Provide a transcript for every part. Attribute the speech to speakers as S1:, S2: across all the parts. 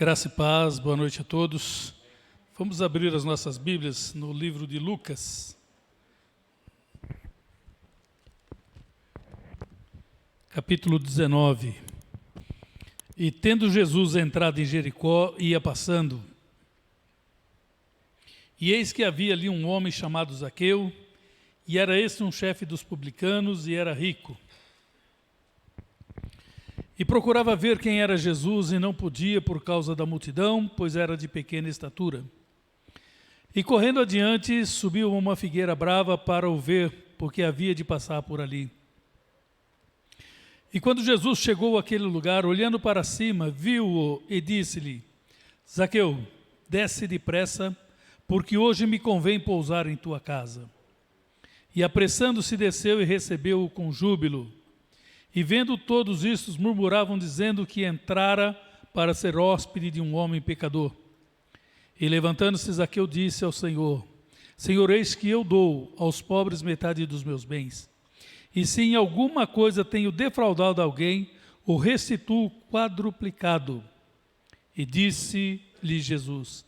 S1: Graça e paz, boa noite a todos. Vamos abrir as nossas Bíblias no livro de Lucas. Capítulo 19. E tendo Jesus entrado em Jericó, ia passando. E eis que havia ali um homem chamado Zaqueu, e era este um chefe dos publicanos, e era rico. E procurava ver quem era Jesus, e não podia por causa da multidão, pois era de pequena estatura. E correndo adiante, subiu uma figueira brava para o ver, porque havia de passar por ali. E quando Jesus chegou àquele lugar, olhando para cima, viu-o e disse-lhe: Zaqueu, desce depressa, porque hoje me convém pousar em tua casa. E apressando-se desceu e recebeu-o com júbilo. E vendo todos istos, murmuravam, dizendo que entrara para ser hóspede de um homem pecador. E levantando-se, Zaqueu disse ao Senhor: Senhor, eis que eu dou aos pobres metade dos meus bens. E se em alguma coisa tenho defraudado alguém, o restituo quadruplicado. E disse-lhe Jesus: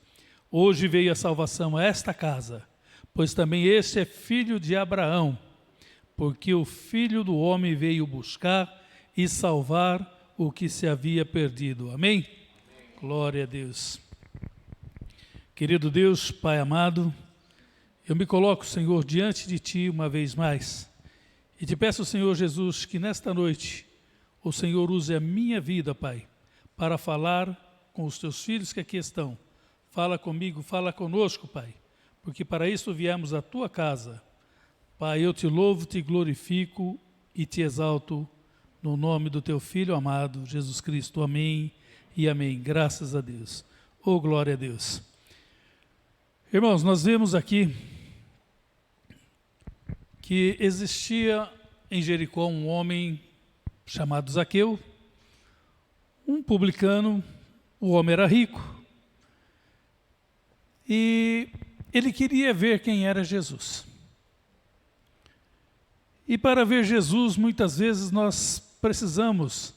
S1: Hoje veio a salvação a esta casa, pois também este é filho de Abraão. Porque o Filho do Homem veio buscar e salvar o que se havia perdido. Amém? Amém. Glória a Deus. Querido Deus, Pai amado, eu me coloco, Senhor, diante de Ti uma vez mais. E te peço, Senhor Jesus, que nesta noite o Senhor use a minha vida, Pai, para falar com os Teus filhos que aqui estão. Fala comigo, fala conosco, Pai, porque para isso viemos à Tua casa. Pai, eu te louvo, te glorifico e te exalto no nome do teu Filho amado, Jesus Cristo. Amém e amém. Graças a Deus. Oh, glória a Deus. Irmãos, nós vemos aqui que existia em Jericó um homem chamado Zaqueu, um publicano, o homem era rico, e ele queria ver quem era Jesus. E para ver Jesus, muitas vezes nós precisamos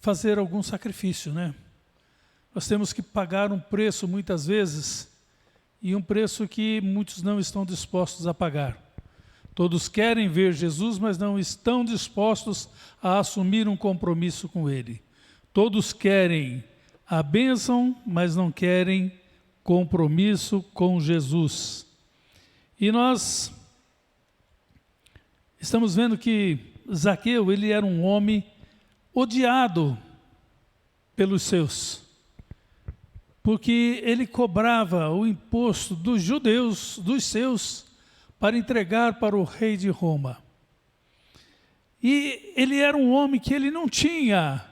S1: fazer algum sacrifício, né? Nós temos que pagar um preço muitas vezes, e um preço que muitos não estão dispostos a pagar. Todos querem ver Jesus, mas não estão dispostos a assumir um compromisso com Ele. Todos querem a bênção, mas não querem compromisso com Jesus. E nós estamos vendo que Zaqueu, ele era um homem odiado pelos seus, porque ele cobrava o imposto dos judeus, dos seus, para entregar para o rei de Roma. E ele era um homem que ele não tinha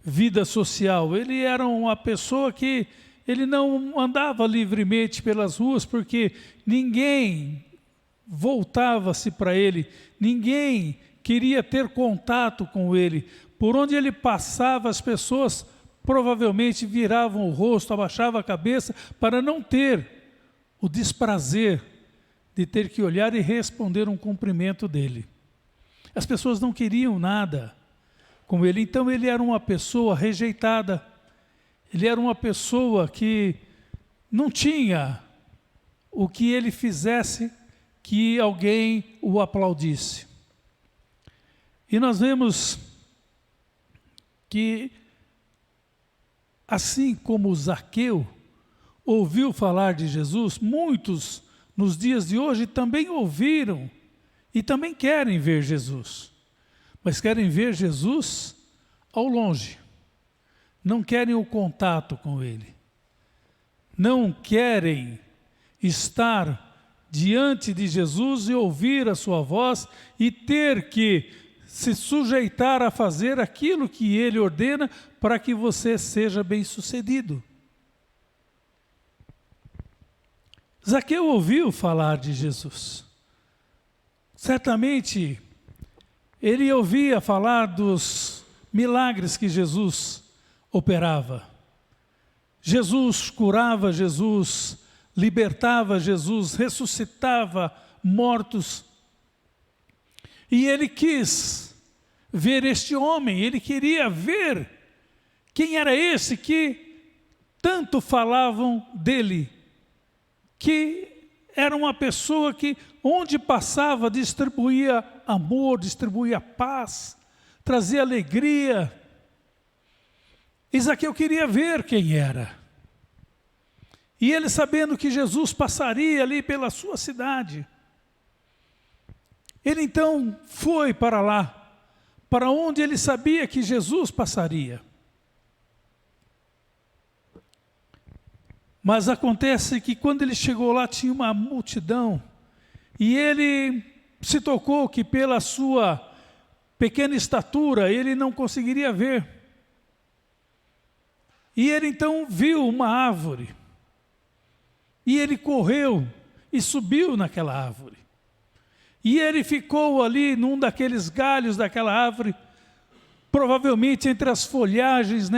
S1: vida social, ele era uma pessoa que ele não andava livremente pelas ruas, porque ninguém voltava-se para ele, ninguém queria ter contato com ele. Por onde ele passava, as pessoas provavelmente viravam o rosto, abaixavam a cabeça, para não ter o desprazer de ter que olhar e responder um cumprimento dele. As pessoas não queriam nada com ele, então ele era uma pessoa rejeitada, ele era uma pessoa que não tinha o que ele fizesse que alguém o aplaudisse. E nós vemos que, assim como Zaqueu ouviu falar de Jesus, muitos nos dias de hoje também ouviram e também querem ver Jesus. Mas querem ver Jesus ao longe. Não querem o contato com Ele. Não querem estar diante de Jesus e ouvir a sua voz e ter que se sujeitar a fazer aquilo que Ele ordena para que você seja bem-sucedido. Zaqueu ouviu falar de Jesus. Certamente, ele ouvia falar dos milagres que Jesus operava. Jesus curava, Jesus libertava, Jesus ressuscitava mortos. E ele quis ver este homem, ele queria ver quem era esse que tanto falavam dele, que era uma pessoa que, onde passava, distribuía amor, distribuía paz, trazia alegria. E Zaqueu queria ver quem era. E ele, sabendo que Jesus passaria ali pela sua cidade, ele então foi para lá, para onde ele sabia que Jesus passaria. Mas acontece que quando ele chegou lá tinha uma multidão, e ele se tocou que pela sua pequena estatura ele não conseguiria ver. E ele então viu uma árvore, e ele correu e subiu naquela árvore. E ele ficou ali num daqueles galhos daquela árvore, provavelmente entre as folhagens,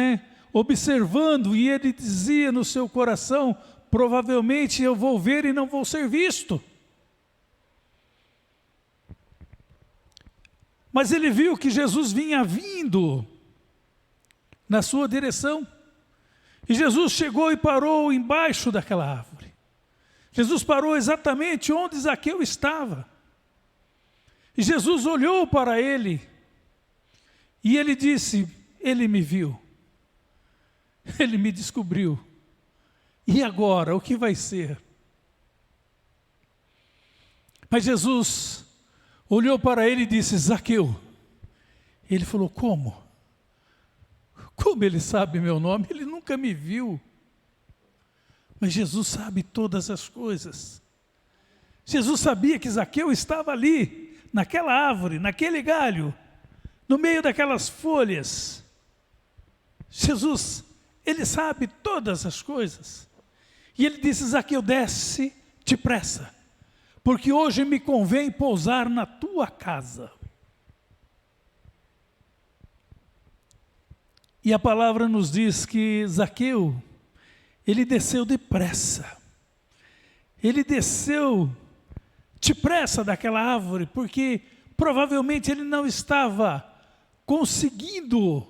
S1: observando, e ele dizia no seu coração: provavelmente eu vou ver e não vou ser visto. Mas ele viu que Jesus vinha vindo na sua direção. E Jesus chegou e parou embaixo daquela árvore. Jesus parou exatamente onde Zaqueu estava. E Jesus olhou para ele, e ele disse: ele me viu, ele me descobriu, e agora o que vai ser? Mas Jesus olhou para ele e disse: Zaqueu. Ele falou: como? Como ele sabe meu nome? Ele nunca me viu. Mas Jesus sabe todas as coisas. Jesus sabia que Zaqueu estava ali, naquela árvore, naquele galho, no meio daquelas folhas. Jesus, ele sabe todas as coisas. E ele disse: Zaqueu, desce depressa, porque hoje me convém pousar na tua casa. E a palavra nos diz que Zaqueu, ele desceu depressa. Ele desceu depressa daquela árvore, porque provavelmente ele não estava conseguindo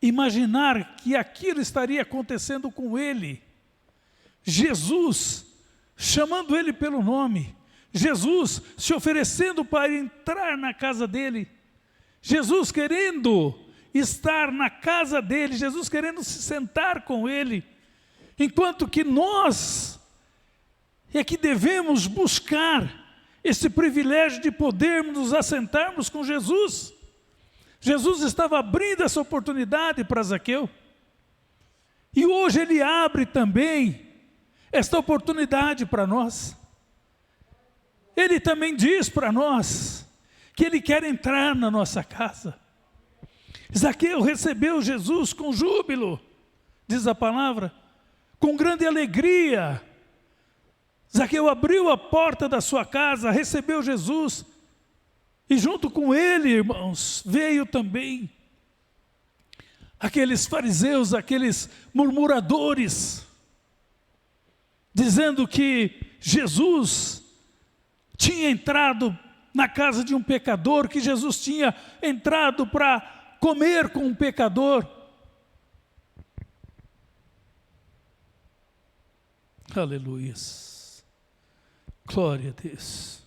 S1: imaginar que aquilo estaria acontecendo com ele. Jesus chamando ele pelo nome, Jesus se oferecendo para entrar na casa dele, Jesus querendo estar na casa dele, Jesus querendo se sentar com ele, enquanto que nós é que devemos buscar esse privilégio de podermos nos assentarmos com Jesus. Jesus estava abrindo essa oportunidade para Zaqueu, e hoje ele abre também esta oportunidade para nós. Ele também diz para nós que ele quer entrar na nossa casa. Zaqueu recebeu Jesus com júbilo, diz a palavra, com grande alegria. Zaqueu abriu a porta da sua casa, recebeu Jesus, e junto com ele, irmãos, veio também aqueles fariseus, aqueles murmuradores, dizendo que Jesus tinha entrado na casa de um pecador, que Jesus tinha entrado para comer com um pecador. Aleluia. Glória a Deus.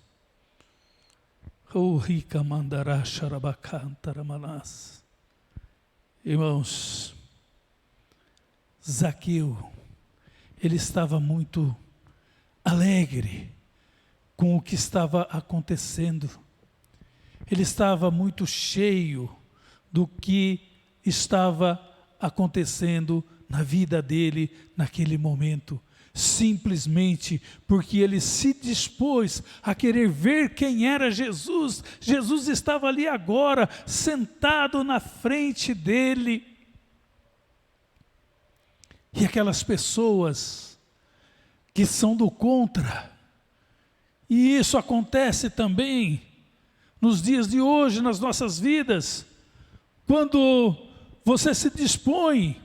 S1: Oh, rica mandará xarabacantaramanás. Irmãos, Zaqueu, ele estava muito alegre com o que estava acontecendo. Ele estava muito cheio do que estava acontecendo na vida dele naquele momento, simplesmente porque ele se dispôs a querer ver quem era Jesus. Jesus estava ali agora, sentado na frente dele. E aquelas pessoas que são do contra, e isso acontece também nos dias de hoje, nas nossas vidas, quando você se dispõe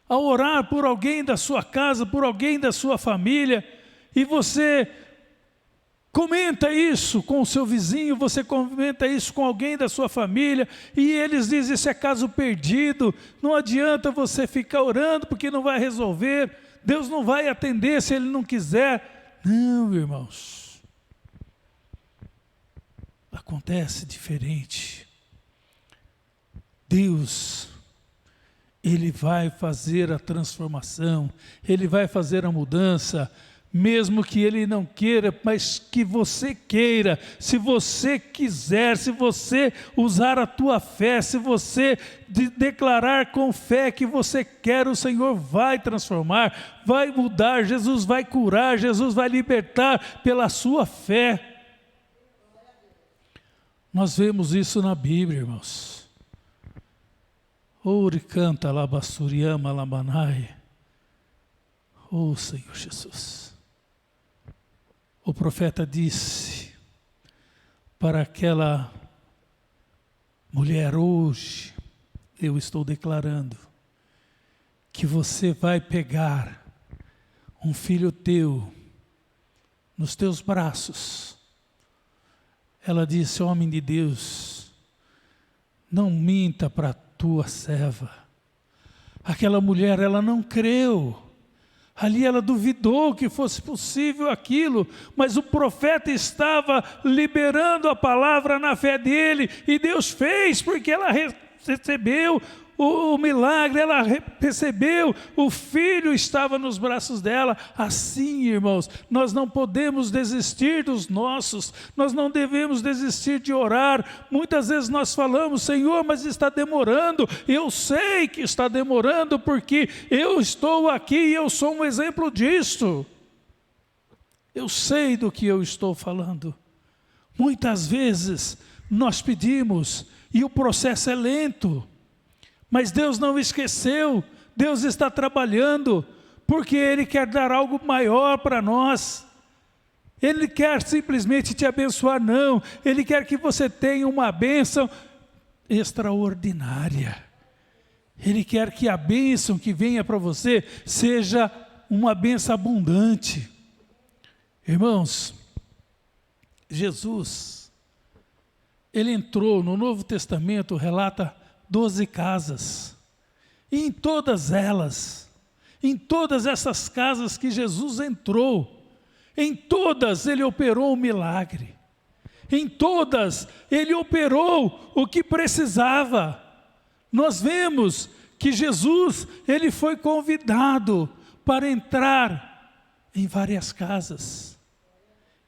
S1: a orar por alguém da sua casa, por alguém da sua família, e você comenta isso com o seu vizinho, você comenta isso com alguém da sua família, e eles dizem, esse é caso perdido, não adianta você ficar orando, porque não vai resolver, Deus não vai atender se Ele não quiser. Não, irmãos, acontece diferente. Deus, Ele vai fazer a transformação, Ele vai fazer a mudança, mesmo que Ele não queira, mas que você queira, se você quiser, se você usar a tua fé, se você declarar com fé que você quer, o Senhor vai transformar, vai mudar, Jesus vai curar, Jesus vai libertar pela sua fé. Nós vemos isso na Bíblia, irmãos. Ore canta labassuriama labanai. Oh Senhor Jesus. O profeta disse para aquela mulher, hoje eu estou declarando que você vai pegar um filho teu nos teus braços. Ela disse, homem de Deus, não minta para a tua serva. Aquela mulher, ela não creu. Ali ela duvidou que fosse possível aquilo, mas o profeta estava liberando a palavra na fé dele, e Deus fez, porque ela recebeu o milagre, ela recebeu, o filho estava nos braços dela. Assim, irmãos, nós não podemos desistir dos nossos, nós não devemos desistir de orar. Muitas vezes nós falamos, Senhor, mas está demorando. Eu sei que está demorando, porque eu estou aqui e eu sou um exemplo disso. Eu sei do que eu estou falando. Muitas vezes nós pedimos e o processo é lento. Mas Deus não esqueceu, Deus está trabalhando, porque Ele quer dar algo maior para nós. Ele quer simplesmente te abençoar, não. Ele quer que você tenha uma bênção extraordinária. Ele quer que a bênção que venha para você seja uma bênção abundante. Irmãos, Jesus, Ele entrou no Novo Testamento, relata 12 casas, e em todas essas casas que Jesus entrou, em todas Ele operou um milagre, em todas Ele operou o que precisava. Nós vemos que Jesus, Ele foi convidado para entrar em várias casas,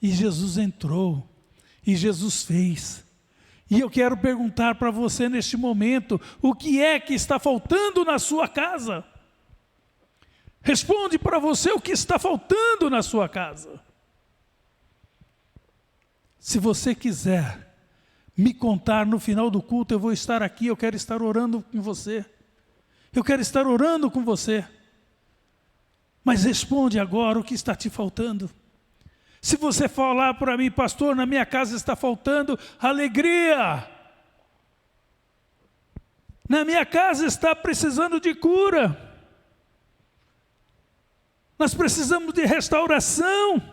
S1: e Jesus entrou, e Jesus fez. E eu quero perguntar para você neste momento, o que é que está faltando na sua casa? Responde para você o que está faltando na sua casa. Se você quiser me contar no final do culto, eu vou estar aqui, eu quero estar orando com você. Eu quero estar orando com você. Mas responde agora o que está te faltando. Se você falar para mim, pastor, na minha casa está faltando alegria. Na minha casa está precisando de cura. Nós precisamos de restauração.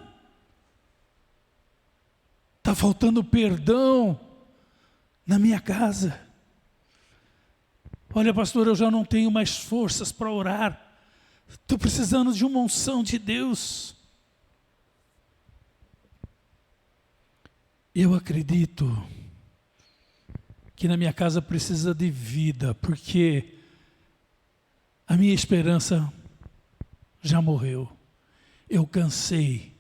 S1: Está faltando perdão na minha casa. Olha, pastor, eu já não tenho mais forças para orar. Estou precisando de uma unção de Deus. Eu acredito que na minha casa precisa de vida, porque a minha esperança já morreu. Eu cansei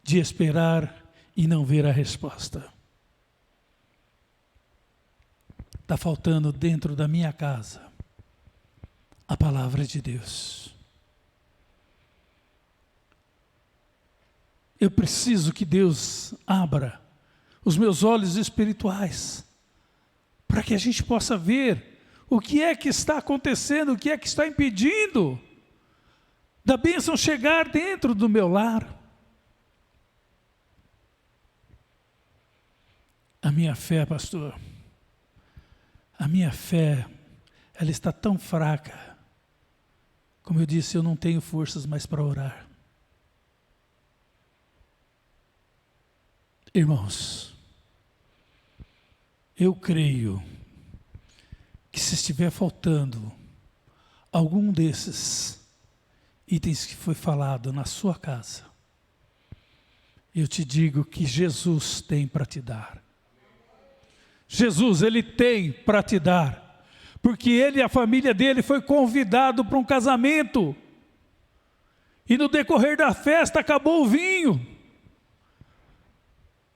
S1: de esperar e não ver a resposta. Está faltando dentro da minha casa a palavra de Deus. Eu preciso que Deus abra os meus olhos espirituais, para que a gente possa ver o que é que está acontecendo, o que é que está impedindo da bênção chegar dentro do meu lar. A minha fé, pastor, a minha fé, ela está tão fraca, como eu disse, eu não tenho forças mais para orar. Irmãos, eu creio que se estiver faltando algum desses itens que foi falado na sua casa, eu te digo que Jesus tem para te dar. Jesus, Ele tem para te dar, porque Ele e a família dele foi convidado para um casamento, e no decorrer da festa acabou o vinho.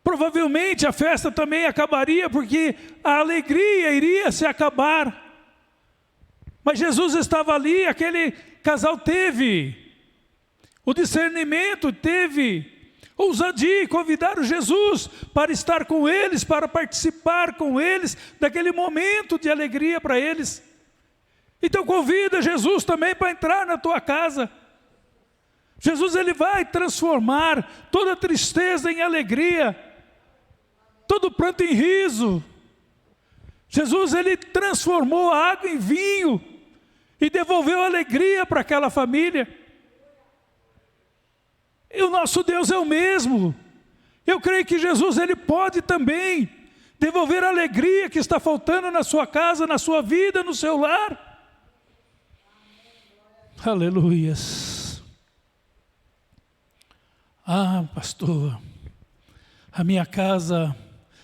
S1: Provavelmente a festa também acabaria, porque a alegria iria se acabar. Mas Jesus estava ali, aquele casal teve o discernimento, teve ousadia, convidaram Jesus para estar com eles, para participar com eles daquele momento de alegria para eles. Então convida Jesus também para entrar na tua casa. Jesus, Ele vai transformar toda tristeza em alegria, todo pranto em riso. Jesus, Ele transformou a água em vinho e devolveu alegria para aquela família. E o nosso Deus é o mesmo. Eu creio que Jesus, Ele pode também devolver a alegria que está faltando na sua casa, na sua vida, no seu lar. Aleluias. Ah, pastor, a minha casa,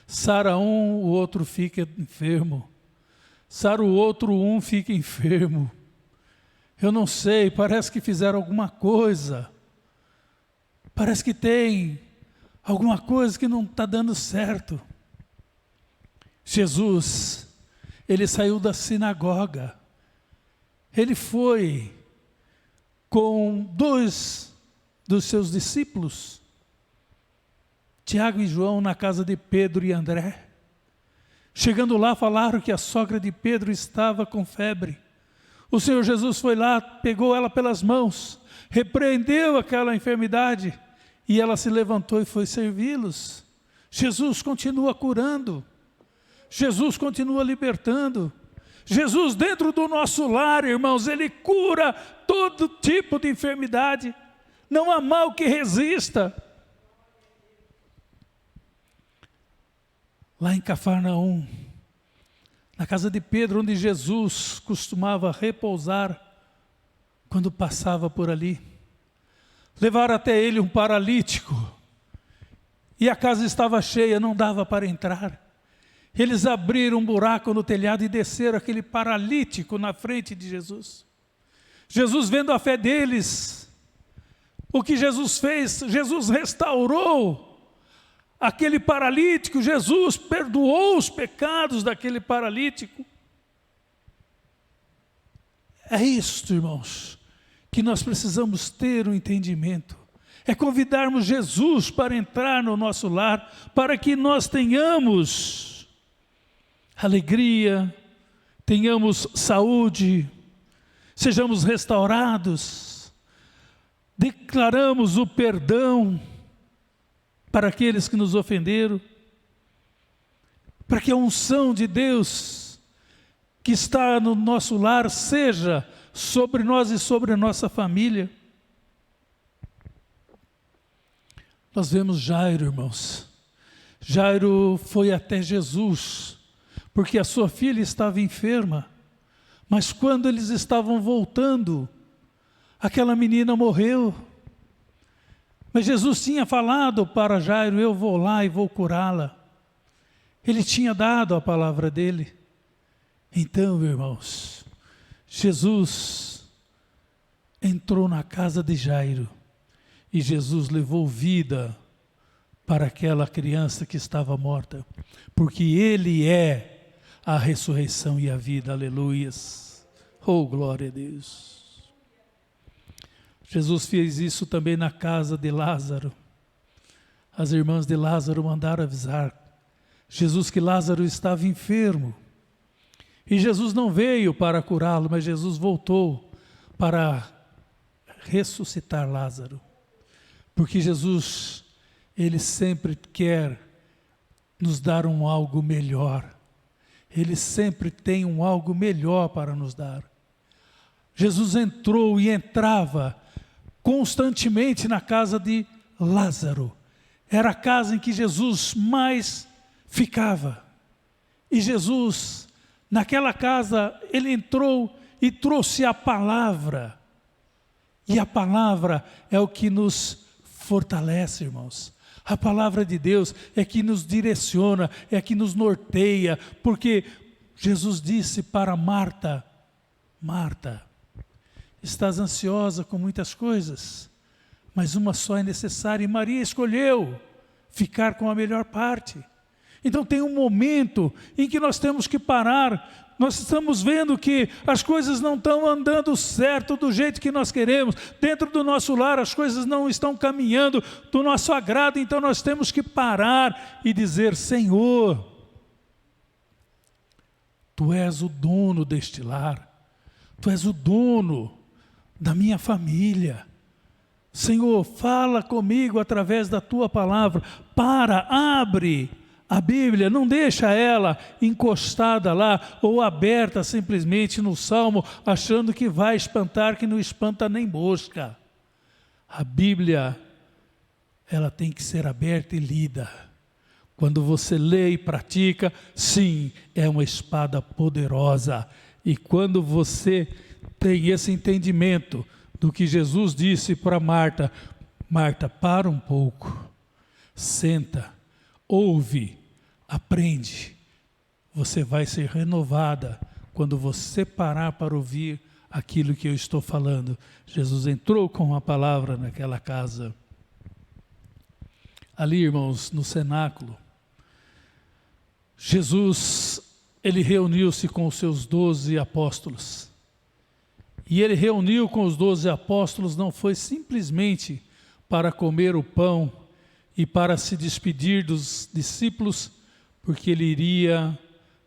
S1: sara um, o outro fica enfermo. Sara o outro, um fica enfermo. Eu não sei, parece que fizeram alguma coisa. Parece que tem alguma coisa que não está dando certo. Jesus, Ele saiu da sinagoga. Ele foi com 2 dos seus discípulos, Tiago e João, na casa de Pedro e André. Chegando lá, falaram que a sogra de Pedro estava com febre. O Senhor Jesus foi lá, pegou ela pelas mãos, repreendeu aquela enfermidade, e ela se levantou e foi servi-los. Jesus continua curando, Jesus continua libertando. Jesus, dentro do nosso lar, irmãos, Ele cura todo tipo de enfermidade. Não há mal que resista. Lá em Cafarnaum, na casa de Pedro, onde Jesus costumava repousar quando passava por ali, levaram até ele um paralítico, e a casa estava cheia, não dava para entrar. Eles abriram um buraco no telhado e desceram aquele paralítico na frente de Jesus. Jesus, vendo a fé deles, o que Jesus fez? Jesus restaurou aquele paralítico, Jesus perdoou os pecados daquele paralítico. É isto, irmãos, que nós precisamos ter um entendimento. É convidarmos Jesus para entrar no nosso lar, para que nós tenhamos alegria, tenhamos saúde, sejamos restaurados. Declaramos o perdão para aqueles que nos ofenderam, para que a unção de Deus que está no nosso lar seja sobre nós e sobre a nossa família. Nós vemos Jairo, irmãos. Jairo foi até Jesus, porque a sua filha estava enferma, mas quando eles estavam voltando, aquela menina morreu. Mas Jesus tinha falado para Jairo: eu vou lá e vou curá-la. Ele tinha dado a palavra dele. Então, irmãos, Jesus entrou na casa de Jairo e Jesus levou vida para aquela criança que estava morta, porque Ele é a ressurreição e a vida. Aleluias. Oh, glória a Deus. Jesus fez isso também na casa de Lázaro. As irmãs de Lázaro mandaram avisar Jesus que Lázaro estava enfermo. E Jesus não veio para curá-lo, mas Jesus voltou para ressuscitar Lázaro. Porque Jesus, Ele sempre quer nos dar um algo melhor. Ele sempre tem um algo melhor para nos dar. Jesus entrou e entrava constantemente na casa de Lázaro. era a casa em que Jesus mais ficava. E Jesus, naquela casa, ele entrou e trouxe a palavra. E a palavra é o que nos fortalece, irmãos. A palavra de Deus é que nos direciona, é que nos norteia, porque Jesus disse para Marta: Marta, estás ansiosa com muitas coisas, mas uma só é necessária, e Maria escolheu ficar com a melhor parte. Então tem um momento em que nós temos que parar. Nós estamos vendo que as coisas não estão andando certo do jeito que nós queremos. Dentro do nosso lar as coisas não estão caminhando do nosso agrado. Então nós temos que parar e dizer: Senhor, Tu és o dono deste lar. Tu és o dono da minha família. Senhor, fala comigo através da Tua palavra. Abre a Bíblia, não deixa ela encostada lá ou aberta simplesmente no Salmo, achando que vai espantar, que não espanta nem mosca. A Bíblia, ela tem que ser aberta e lida. Quando você lê e pratica, sim, é uma espada poderosa. E quando você tem esse entendimento do que Jesus disse para Marta: Marta, para um pouco, senta, ouve, aprende. Você vai ser renovada quando você parar para ouvir aquilo que eu estou falando. Jesus entrou com a palavra naquela casa. Ali, irmãos, no cenáculo, Jesus, ele reuniu-se com os seus 12 apóstolos. E ele reuniu com os 12 apóstolos não foi simplesmente para comer o pão e para se despedir dos discípulos, porque ele iria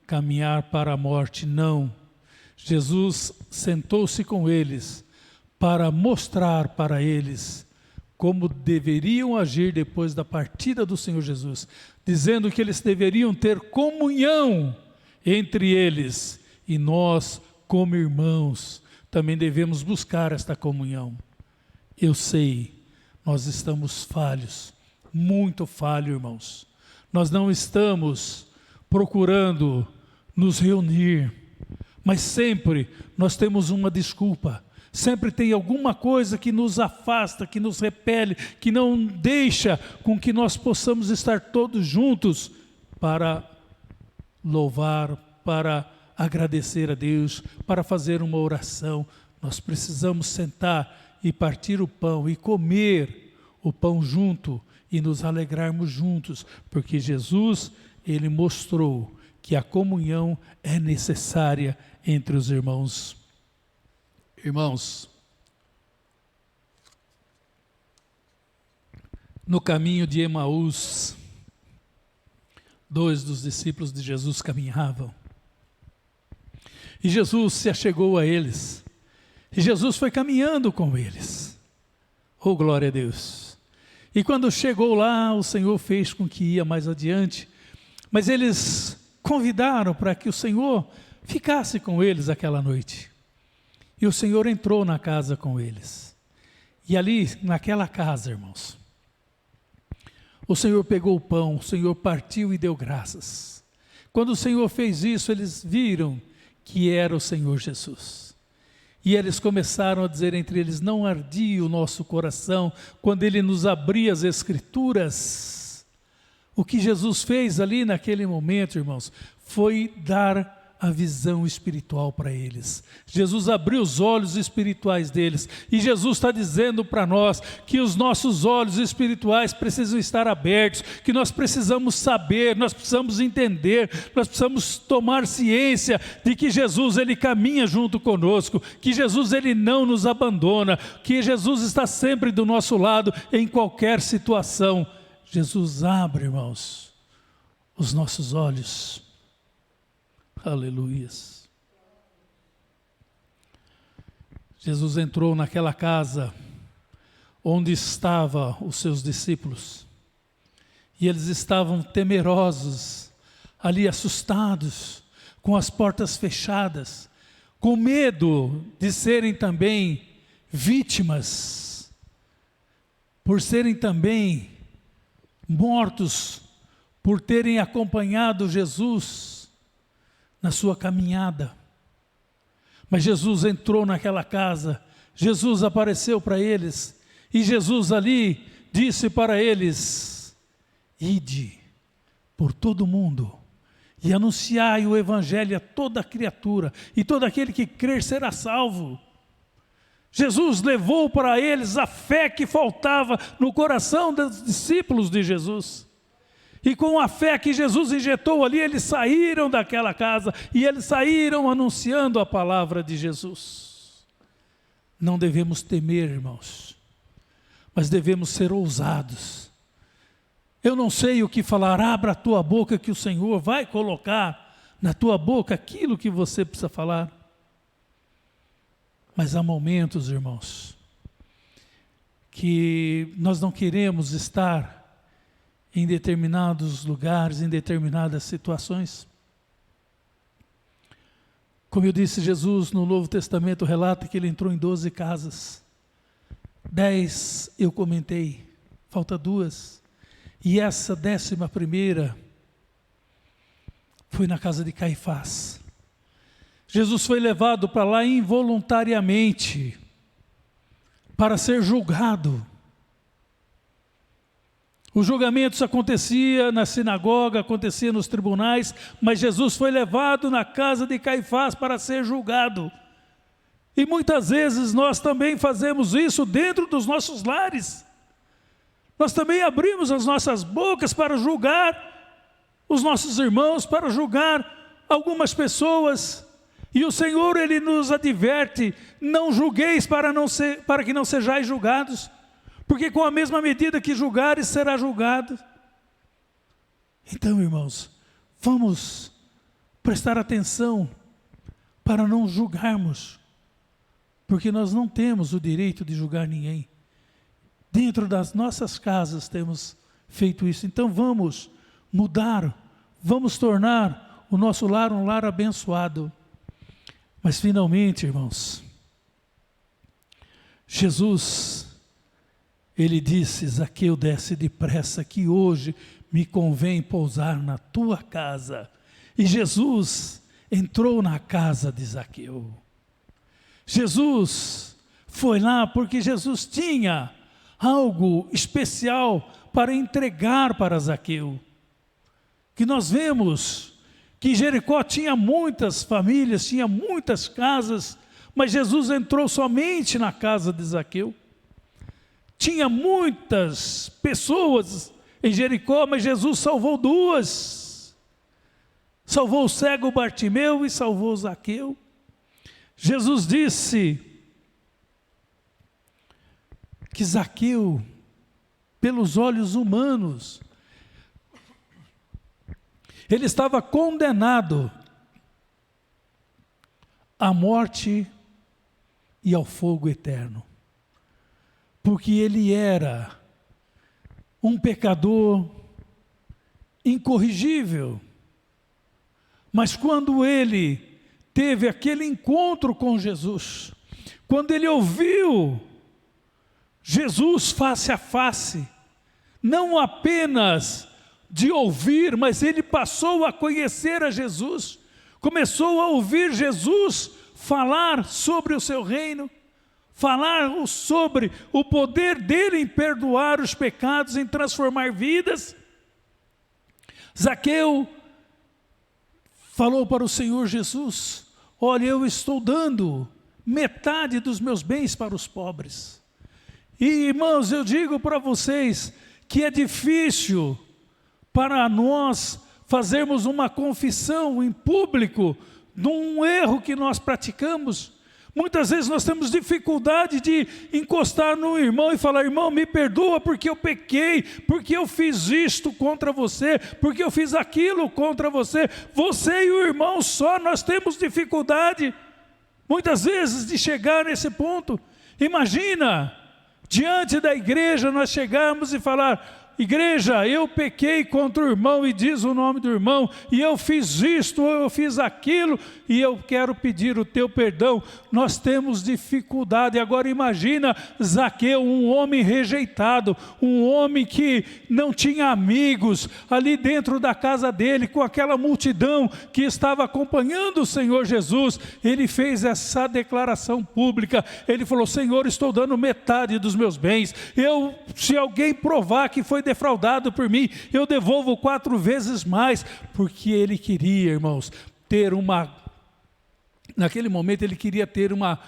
S1: caminhar para a morte. Não. Jesus sentou-se com eles para mostrar para eles como deveriam agir depois da partida do Senhor Jesus, dizendo que eles deveriam ter comunhão entre eles, e nós, como irmãos, também devemos buscar esta comunhão. Eu sei, nós estamos falhos, muito falho, irmãos. Nós não estamos procurando nos reunir, mas sempre nós temos uma desculpa. Sempre tem alguma coisa que nos afasta, que nos repele, que não deixa com que nós possamos estar todos juntos para louvar, para agradecer a Deus, para fazer uma oração. Nós precisamos sentar e partir o pão e comer o pão junto e nos alegrarmos juntos, porque Jesus, ele mostrou que a comunhão é necessária entre os irmãos. Irmãos, no caminho de Emaús, 2 dos discípulos de Jesus caminhavam. E Jesus se achegou a eles. E Jesus foi caminhando com eles. Oh, glória a Deus. E quando chegou lá, o Senhor fez com que ia mais adiante. Mas eles convidaram para que o Senhor ficasse com eles aquela noite. E o Senhor entrou na casa com eles. E ali, naquela casa, irmãos, o Senhor pegou o pão, o Senhor partiu e deu graças. Quando o Senhor fez isso, eles viram que era o Senhor Jesus. E eles começaram a dizer entre eles: não ardia o nosso coração quando Ele nos abria as Escrituras? O que Jesus fez ali naquele momento, irmãos, foi dar a visão espiritual para eles. Jesus abriu os olhos espirituais deles. E Jesus está dizendo para nós que os nossos olhos espirituais precisam estar abertos, que nós precisamos saber, nós precisamos entender, nós precisamos tomar ciência de que Jesus, ele caminha junto conosco, que Jesus, ele não nos abandona, que Jesus está sempre do nosso lado em qualquer situação. Jesus abre, irmãos, os nossos olhos. Aleluias. Jesus entrou naquela casa onde estavam os seus discípulos. E eles estavam temerosos, ali assustados, com as portas fechadas, com medo de serem também vítimas, por serem também mortos por terem acompanhado Jesus na sua caminhada. Mas Jesus entrou naquela casa, Jesus apareceu para eles, e Jesus ali disse para eles: ide por todo o mundo e anunciai o evangelho a toda criatura, e todo aquele que crer será salvo. Jesus levou para eles a fé que faltava no coração dos discípulos de Jesus. E com a fé que Jesus injetou ali, eles saíram daquela casa e eles saíram anunciando a palavra de Jesus. Não devemos temer, irmãos, mas devemos ser ousados. Eu não sei o que falar, abra a tua boca que o Senhor vai colocar na tua boca aquilo que você precisa falar. Mas há momentos, irmãos, que nós não queremos estar em determinados lugares, em determinadas situações. Como eu disse, Jesus no Novo Testamento relata que ele entrou em 12 casas. 10 eu comentei, falta 2. E essa 11ª foi na casa de Caifás. Jesus foi levado para lá involuntariamente para ser julgado. Os julgamentos aconteciam na sinagoga, acontecia nos tribunais, mas Jesus foi levado na casa de Caifás para ser julgado. E muitas vezes nós também fazemos isso dentro dos nossos lares. Nós também abrimos as nossas bocas para julgar os nossos irmãos, para julgar algumas pessoas. E o Senhor, Ele nos adverte: não julgueis para que não sejais julgados. Porque com a mesma medida que julgares, será julgado. Então, irmãos, vamos prestar atenção para não julgarmos, porque nós não temos o direito de julgar ninguém. Dentro das nossas casas temos feito isso. Então vamos mudar, vamos tornar o nosso lar um lar abençoado. Mas finalmente, irmãos, Jesus, Ele disse: Zaqueu, desce depressa, que hoje me convém pousar na tua casa. E Jesus entrou na casa de Zaqueu. Jesus foi lá porque Jesus tinha algo especial para entregar para Zaqueu. Que nós vemos que Jericó tinha muitas famílias, tinha muitas casas, mas Jesus entrou somente na casa de Zaqueu. Tinha muitas pessoas em Jericó, mas Jesus salvou 2. Salvou o cego Bartimeu e salvou Zaqueu. Jesus disse que Zaqueu, pelos olhos humanos, ele estava condenado à morte e ao fogo eterno. Porque ele era um pecador incorrigível. Mas quando ele teve aquele encontro com Jesus, quando ele ouviu Jesus face a face, não apenas de ouvir, mas ele passou a conhecer a Jesus, começou a ouvir Jesus falar sobre o seu reino, falar sobre o poder dele em perdoar os pecados, em transformar vidas. Zaqueu falou para o Senhor Jesus: olha, eu estou dando metade dos meus bens para os pobres. E irmãos, eu digo para vocês que é difícil para nós fazermos uma confissão em público de um erro que nós praticamos. Muitas vezes nós temos dificuldade de encostar no irmão e falar: irmão, me perdoa porque eu pequei, porque eu fiz isto contra você, porque eu fiz aquilo contra você. Você e o irmão só, nós temos dificuldade muitas vezes de chegar nesse ponto. Imagina, diante da igreja nós chegarmos e falar: igreja, eu pequei contra o irmão e diz o nome do irmão, e eu fiz isto, ou eu fiz aquilo, e eu quero pedir o teu perdão. Nós temos dificuldade. Agora imagina Zaqueu, um homem rejeitado, um homem que não tinha amigos, ali dentro da casa dele, com aquela multidão que estava acompanhando o Senhor Jesus. Ele fez essa declaração pública. Ele falou: Senhor, estou dando metade dos meus bens. Se alguém provar que foi defraudado por mim, eu devolvo 4 vezes mais. Porque ele queria, irmãos, naquele momento ele queria ter uma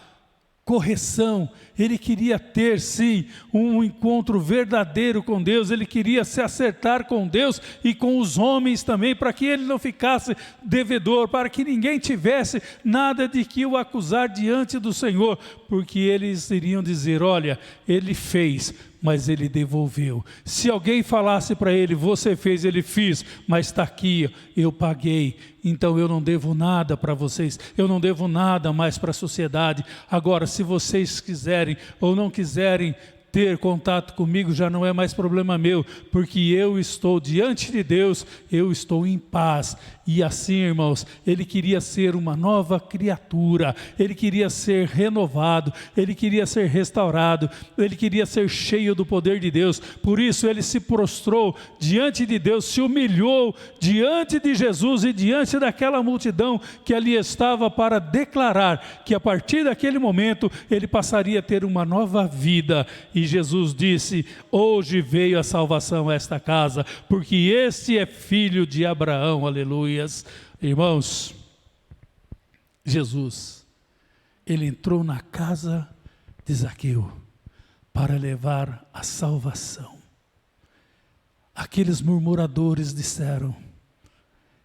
S1: correção, ele queria ter sim um encontro verdadeiro com Deus, ele queria se acertar com Deus e com os homens também, para que ele não ficasse devedor, para que ninguém tivesse nada de que o acusar diante do Senhor, porque eles iriam dizer: olha, ele fez, mas ele devolveu. Se alguém falasse para ele: você fez, ele fez, mas está aqui, eu paguei, então eu não devo nada para vocês, eu não devo nada mais para a sociedade. Agora, se vocês quiserem ou não quiserem ter contato comigo, já não é mais problema meu, porque eu estou diante de Deus, eu estou em paz. E assim, irmãos, ele queria ser uma nova criatura, ele queria ser renovado, ele queria ser restaurado, ele queria ser cheio do poder de Deus. Por isso ele se prostrou diante de Deus, se humilhou diante de Jesus e diante daquela multidão que ali estava, para declarar que a partir daquele momento ele passaria a ter uma nova vida. E Jesus disse: hoje veio a salvação a esta casa, porque este é filho de Abraão. Aleluias. Irmãos, Jesus, ele entrou na casa de Zaqueu para levar a salvação. Aqueles murmuradores disseram: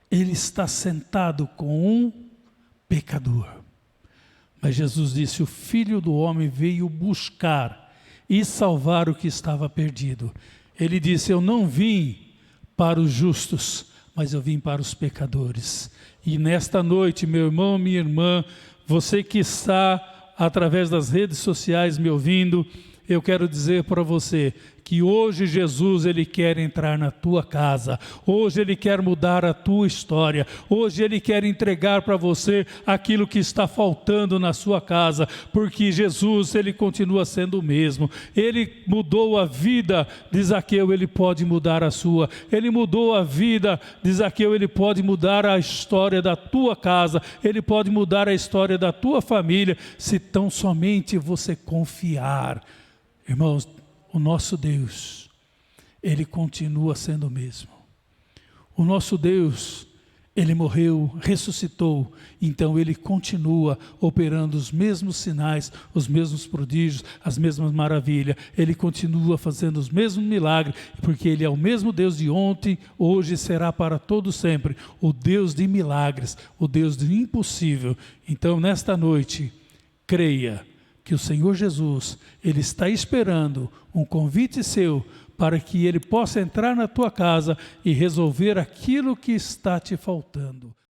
S1: ele está sentado com um pecador. Mas Jesus disse: o Filho do Homem veio buscar e salvar o que estava perdido. Ele disse: eu não vim para os justos, mas eu vim para os pecadores. E nesta noite, meu irmão, minha irmã, você que está através das redes sociais me ouvindo, eu quero dizer para você que hoje Jesus, ele quer entrar na tua casa, hoje ele quer mudar a tua história, hoje ele quer entregar para você aquilo que está faltando na sua casa, porque Jesus, ele continua sendo o mesmo. Ele mudou a vida de Zaqueu, ele pode mudar a sua. Ele mudou a vida de Zaqueu, ele pode mudar a história da tua casa, ele pode mudar a história da tua família, se tão somente você confiar. Irmãos, o nosso Deus, ele continua sendo o mesmo. O nosso Deus, ele morreu, ressuscitou, então ele continua operando os mesmos sinais, os mesmos prodígios, as mesmas maravilhas. Ele continua fazendo os mesmos milagres, porque ele é o mesmo Deus de ontem, hoje e será para todo sempre. O Deus de milagres, o Deus do impossível. Então, nesta noite, creia que o Senhor Jesus, ele está esperando um convite seu para que ele possa entrar na tua casa e resolver aquilo que está te faltando.